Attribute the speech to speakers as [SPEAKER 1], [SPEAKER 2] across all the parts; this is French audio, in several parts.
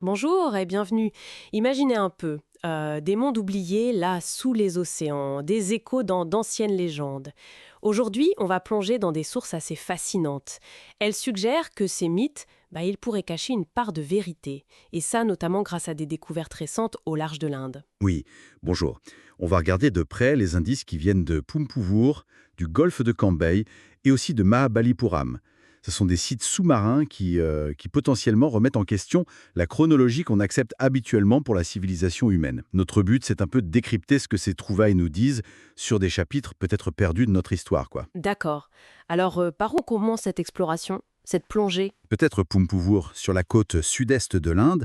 [SPEAKER 1] Bonjour et bienvenue. Imaginez un peu, des mondes oubliés là sous les océans, des échos dans d'anciennes légendes. Aujourd'hui, on va plonger dans des sources assez fascinantes. Elles suggèrent que ces mythes, ils pourraient cacher une part de vérité, et ça notamment grâce à des découvertes récentes au large de l'Inde.
[SPEAKER 2] Oui, bonjour. On va regarder de près les indices qui viennent de Pumpuvur, du golfe de Cambay et aussi de Mahabalipuram. Ce sont des sites sous-marins qui potentiellement remettent en question la chronologie qu'on accepte habituellement pour la civilisation humaine. Notre but, c'est un peu de décrypter ce que ces trouvailles nous disent sur des chapitres peut-être perdus de notre histoire, quoi.
[SPEAKER 1] D'accord. Alors, par où commence cette exploration, cette plongée?
[SPEAKER 2] Peut-être Pumpuvur, sur la côte sud-est de l'Inde,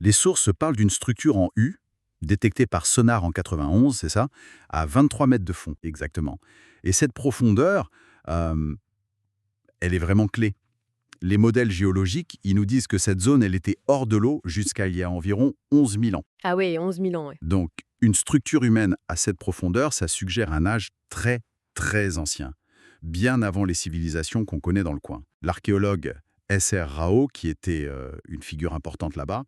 [SPEAKER 2] les sources parlent d'une structure en U, détectée par sonar en 91, c'est ça, à 23 mètres de fond, exactement. Et cette profondeur, euh, elle est vraiment clé. Les modèles géologiques, ils nous disent que cette zone, elle était hors de l'eau jusqu'à il y a environ 11 000 ans.
[SPEAKER 1] Ah oui, 11 000 ans, ouais.
[SPEAKER 2] Donc, une structure humaine à cette profondeur, ça suggère un âge très, très ancien, bien avant les civilisations qu'on connaît dans le coin. L'archéologue S.R. Rao, qui était une figure importante là-bas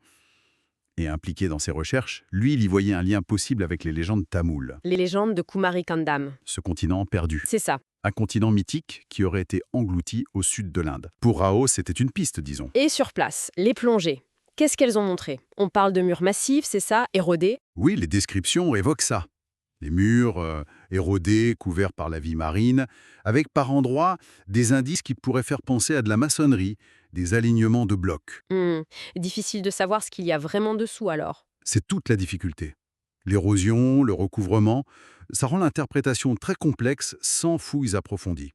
[SPEAKER 2] et impliqué dans ses recherches, lui, il y voyait un lien possible avec les légendes tamoules,
[SPEAKER 1] Les légendes de Kumarikandam.
[SPEAKER 2] ce continent perdu.
[SPEAKER 1] C'est ça.
[SPEAKER 2] Un continent mythique qui aurait été englouti au sud de l'Inde. Pour Rao, c'était une piste, disons.
[SPEAKER 1] Et sur place, les plongées. Qu'est-ce qu'elles ont montré? On parle de murs massifs, c'est ça, érodés?
[SPEAKER 2] Oui, les descriptions évoquent ça. Les murs érodés, couverts par la vie marine, avec par endroits des indices qui pourraient faire penser à de la maçonnerie, des alignements de blocs.
[SPEAKER 1] Hmm, difficile de savoir ce qu'il y a vraiment dessous alors.
[SPEAKER 2] C'est toute la difficulté. L'érosion, le recouvrement, ça rend l'interprétation très complexe sans fouilles approfondies.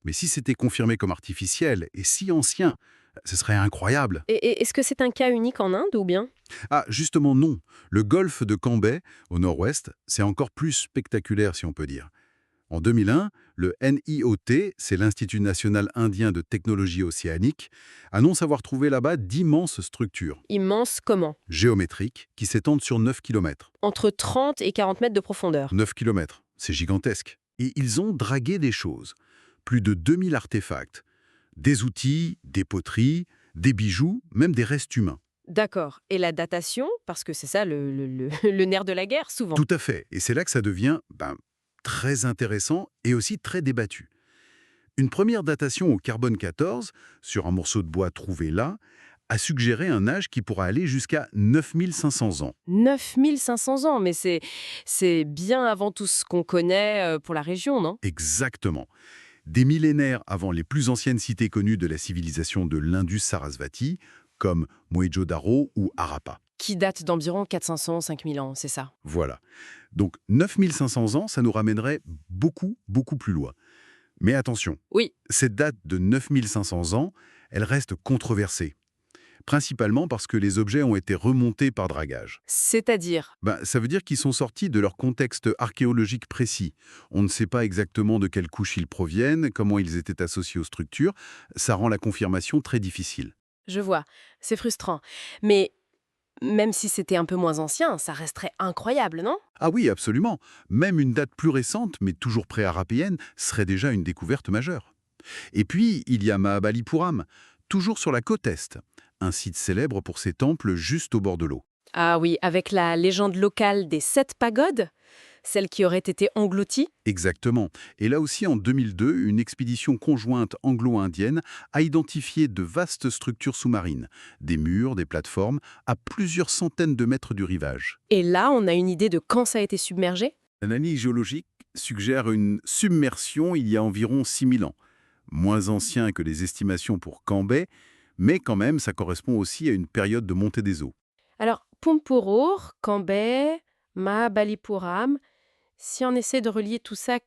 [SPEAKER 2] Mais si c'était confirmé comme artificiel et si ancien, ce serait incroyable.
[SPEAKER 1] Et est-ce que c'est un cas unique en Inde ou bien?
[SPEAKER 2] Ah, justement non. Le golfe de Cambay, au nord-ouest, c'est encore plus spectaculaire si on peut dire. En 2001, le NIOT, c'est l'Institut national indien de technologie océanique, annonce avoir trouvé là-bas d'immenses structures
[SPEAKER 1] Immense comment?
[SPEAKER 2] géométriques qui s'étendent sur 9 kilomètres.
[SPEAKER 1] Entre 30 et 40 mètres de profondeur.
[SPEAKER 2] 9 kilomètres, c'est gigantesque. Et ils ont dragué des choses. Plus de 2000 artefacts. Des outils, des poteries, des bijoux, même des restes humains.
[SPEAKER 1] D'accord. Et la datation? Parce que c'est ça le nerf de la guerre, souvent.
[SPEAKER 2] Tout à fait. Et c'est là que ça devient très intéressant et aussi très débattu. Une première datation au carbone 14, sur un morceau de bois trouvé là, a suggéré un âge qui pourra aller jusqu'à 9500 ans.
[SPEAKER 1] 9500 ans, mais c'est bien avant tout ce qu'on connaît pour la région, non?
[SPEAKER 2] Exactement. Des millénaires avant les plus anciennes cités connues de la civilisation de l'Indus-Sarasvati, comme Mohenjo-Daro ou Harappa.
[SPEAKER 1] Qui date d'environ 4500, 5000 ans, c'est ça?
[SPEAKER 2] Voilà. Donc 9500 ans, ça nous ramènerait beaucoup, beaucoup plus loin. Mais attention,
[SPEAKER 1] Oui.
[SPEAKER 2] cette date de 9500 ans, elle reste controversée. Principalement parce que les objets ont été remontés par dragage.
[SPEAKER 1] C'est-à-dire?
[SPEAKER 2] Ça veut dire qu'ils sont sortis de leur contexte archéologique précis. On ne sait pas exactement de quelle couche ils proviennent, comment ils étaient associés aux structures. Ça rend la confirmation très difficile.
[SPEAKER 1] Je vois. C'est frustrant. Mais même si c'était un peu moins ancien, ça resterait incroyable, non?
[SPEAKER 2] Ah oui, absolument. Même une date plus récente, mais toujours pré-arapéenne, serait déjà une découverte majeure. Et puis, il y a Mahabalipuram, toujours sur la côte Est, un site célèbre pour ses temples juste au bord de l'eau.
[SPEAKER 1] Ah oui, avec la légende locale des 7 pagodes, celle qui aurait été engloutie.
[SPEAKER 2] Exactement. Et là aussi, en 2002, une expédition conjointe anglo-indienne a identifié de vastes structures sous-marines, des murs, des plateformes, à plusieurs centaines de mètres du rivage.
[SPEAKER 1] Et là, on a une idée de quand ça a été submergé?
[SPEAKER 2] L'analyse géologique suggère une submersion il y a environ 6000 ans, moins ancien que les estimations pour Cambay, mais quand même, ça correspond aussi à une période de montée des eaux.
[SPEAKER 1] Alors, Pumpurur, Cambay, Mahabalipuram, si on essaie de relier tout ça,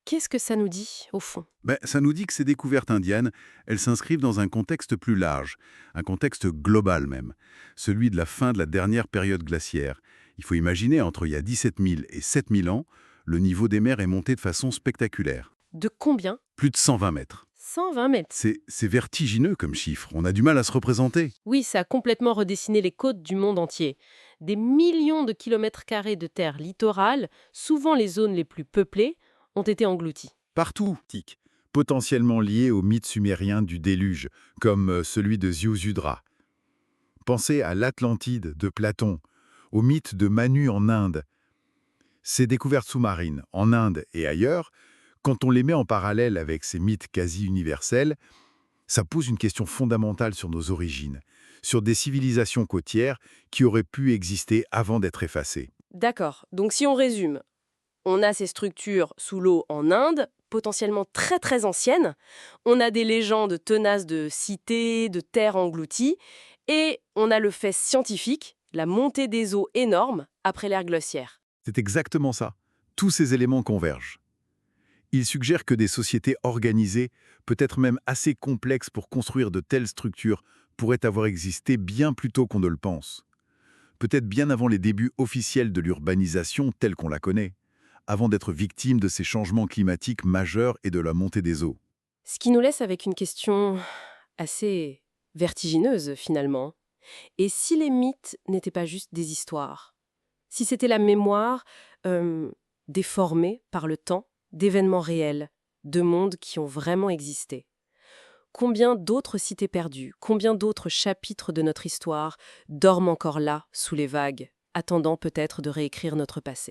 [SPEAKER 1] qu'est-ce que ça nous dit, au fond?
[SPEAKER 2] Ça nous dit que ces découvertes indiennes, elles s'inscrivent dans un contexte plus large, un contexte global même, celui de la fin de la dernière période glaciaire. Il faut imaginer, entre il y a 17 000 et 7 000 ans, le niveau des mers est monté de façon spectaculaire.
[SPEAKER 1] De combien?
[SPEAKER 2] Plus de 120 mètres.
[SPEAKER 1] 120 mètres.
[SPEAKER 2] C'est vertigineux comme chiffre, on a du mal à se représenter.
[SPEAKER 1] Oui, ça a complètement redessiné les côtes du monde entier. Des millions de kilomètres carrés de terre littorale, souvent les zones les plus peuplées, ont été englouties.
[SPEAKER 2] Partout, tic, potentiellement liés au mythe sumérien du déluge, comme celui de Ziusudra. Pensez à l'Atlantide de Platon, au mythe de Manu en Inde. Ces découvertes sous-marines, en Inde et ailleurs, quand on les met en parallèle avec ces mythes quasi universels, ça pose une question fondamentale sur nos origines, sur des civilisations côtières qui auraient pu exister avant d'être effacées.
[SPEAKER 1] D'accord. Donc si on résume, on a ces structures sous l'eau en Inde, potentiellement très très anciennes. On a des légendes tenaces de cités, de terres englouties. Et on a le fait scientifique, la montée des eaux énorme après l'ère glaciaire.
[SPEAKER 2] C'est exactement ça. Tous ces éléments convergent. Il suggère que des sociétés organisées, peut-être même assez complexes pour construire de telles structures, pourraient avoir existé bien plus tôt qu'on ne le pense. Peut-être bien avant les débuts officiels de l'urbanisation telle qu'on la connaît, avant d'être victime de ces changements climatiques majeurs et de la montée des eaux.
[SPEAKER 1] Ce qui nous laisse avec une question assez vertigineuse finalement. Et si les mythes n'étaient pas juste des histoires? Si c'était la mémoire déformée par le temps d'événements réels, de mondes qui ont vraiment existé? Combien d'autres cités perdues, combien d'autres chapitres de notre histoire dorment encore là, sous les vagues, attendant peut-être de réécrire notre passé?